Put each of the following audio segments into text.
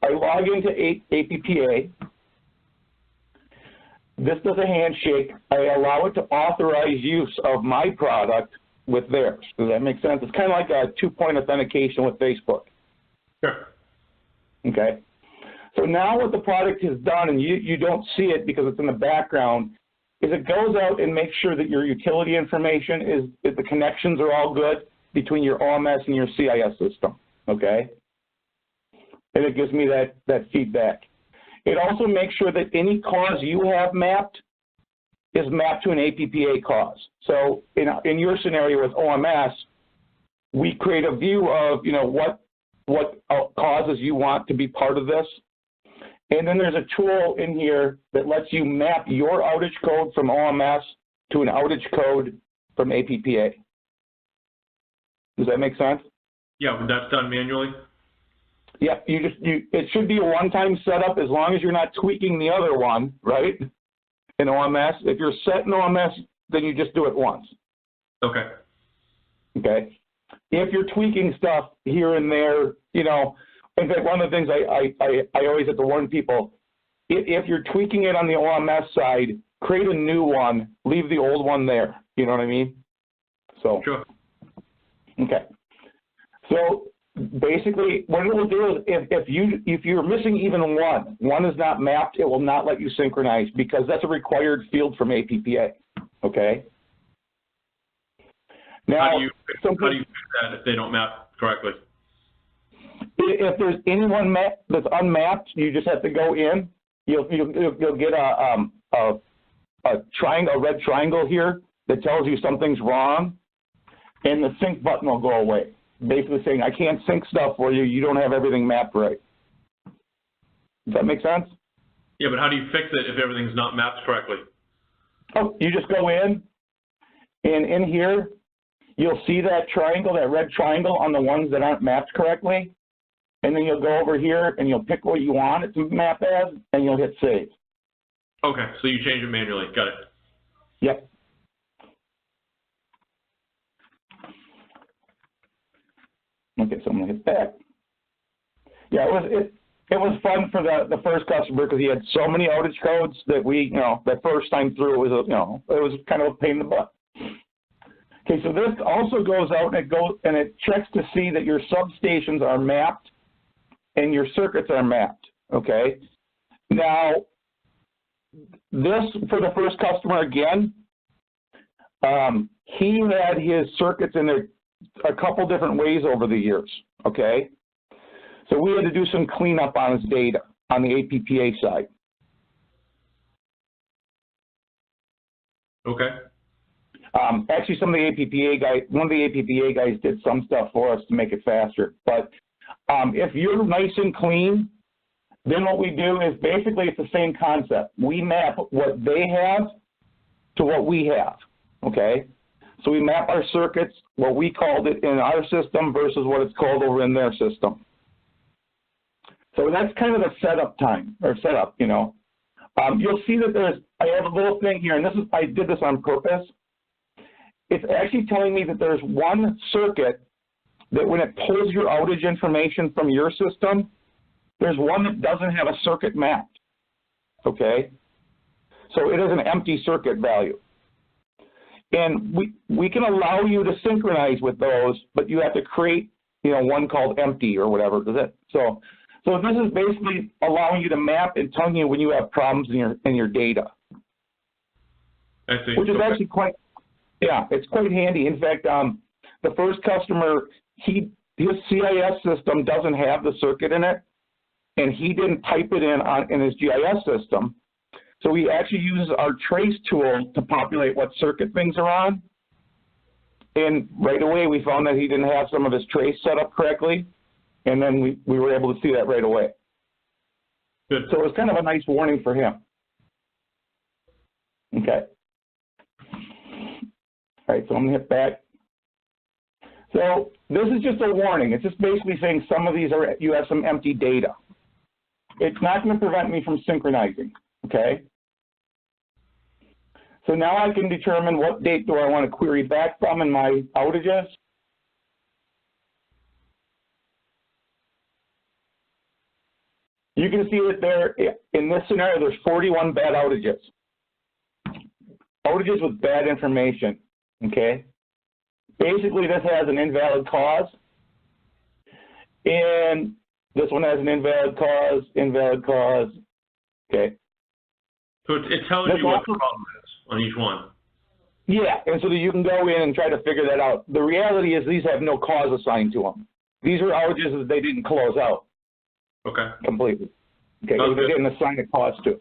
I log into APPA. This does a handshake. I allow it to authorize use of my product with theirs. Does that make sense? It's kind of like a two-point authentication with Facebook. Sure. Okay. So now what the product has done, and you don't see it because it's in the background, is it goes out and makes sure that your utility information is the connections are all good between your OMS and your CIS system. Okay. And it gives me that feedback. It also makes sure that any cause you have mapped is mapped to an APPA cause. So in your scenario with OMS, we create a view of what causes you want to be part of this. And then there's a tool in here that lets you map your outage code from OMS to an outage code from APPA. Does that make sense? Yeah, when that's done manually. Yeah, it should be a one-time setup as long as you're not tweaking the other one, right? In OMS. If you're set in OMS, then you just do it once. Okay. Okay. If you're tweaking stuff here and there, in fact, one of the things I always have to warn people, if you're tweaking it on the OMS side, create a new one, leave the old one there. You know what I mean? So. Sure. Okay. So basically, what it will do is if you're missing even one is not mapped, it will not let you synchronize because that's a required field from APPA. Okay. Now, how do you fix that if they don't map correctly? If there's anyone that's unmapped, you just have to go in. You'll get a red triangle here that tells you something's wrong, and the sync button will go away. Basically saying, I can't sync stuff for you. You don't have everything mapped right. Does that make sense? Yeah, but how do you fix it if everything's not mapped correctly? Oh, you just go in, and in here, you'll see that triangle, that red triangle on the ones that aren't mapped correctly. And then you'll go over here and you'll pick what you want it to map as, and you'll hit save. Okay, so you change it manually. Got it. Yep. Okay, so I'm gonna hit back. Yeah, it was fun for the first customer because he had so many outage codes that that first time through it was kind of a pain in the butt. Okay, so this also goes out and it checks to see that your substations are mapped and your circuits are mapped. Okay. Now, this for the first customer again, he had his circuits in there a couple different ways over the years, okay? So we had to do some cleanup on his data on the APPA side. Okay. Actually, one of the APPA guys did some stuff for us to make it faster. But if you're nice and clean, then what we do is basically it's the same concept. We map what they have to what we have, okay? So we map our circuits, what we called it in our system versus what it's called over in their system. So that's kind of the setup time, or setup, You'll see that I have a little thing here, and I did this on purpose. It's actually telling me that there's one circuit that when it pulls your outage information from your system, there's one that doesn't have a circuit mapped, okay? So it is an empty circuit value. And we can allow you to synchronize with those, but you have to create, one called empty or whatever. So this is basically allowing you to map and telling you when you have problems in your data. I see. Which is actually it's quite handy. In fact, the first customer, his CIS system doesn't have the circuit in it, and he didn't type it in his GIS system. So he actually uses our trace tool to populate what circuit things are on. And right away, we found that he didn't have some of his trace set up correctly. And then we were able to see that right away. Good. So it was kind of a nice warning for him. Okay. All right, so I'm gonna hit back. So this is just a warning. It's just basically saying some of these you have some empty data. It's not gonna prevent me from synchronizing, okay? So now I can determine what date do I want to query back from in my outages. You can see that there, in this scenario, there's 41 bad outages. Outages with bad information, okay? Basically, this has an invalid cause, and this one has an invalid cause, okay? So it tells you what the problem is on each one. Yeah, and so that you can go in and try to figure that out. The reality is these have no cause assigned to them. These are outages that they didn't close out. Okay. Completely. Okay, they didn't assign a cause to.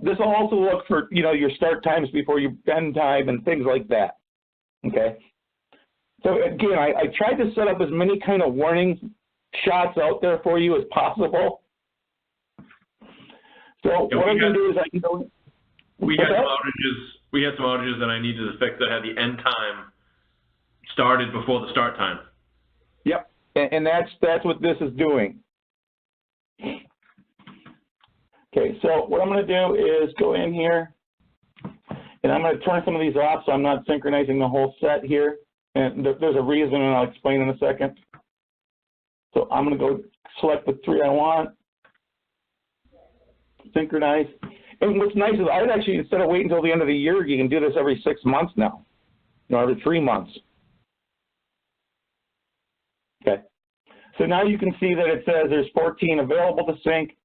This will also look for, you know, your start times before your end time and things like that. Okay. So again, I tried to set up as many kind of warning shots out there for you as possible. So what I'm going to do is I can go. We had some outages that I needed to fix that had the end time started before the start time. Yep, and that's what this is doing. Okay, so what I'm going to do is go in here, and I'm going to turn some of these off so I'm not synchronizing the whole set here. And there's a reason, and I'll explain in a second. So I'm going to go select the 3 I want, synchronize. And what's nice is I'd actually, instead of waiting until the end of the year, you can do this every 6 months now, you know, every 3 months. Okay. So now you can see that it says there's 14 available to sync.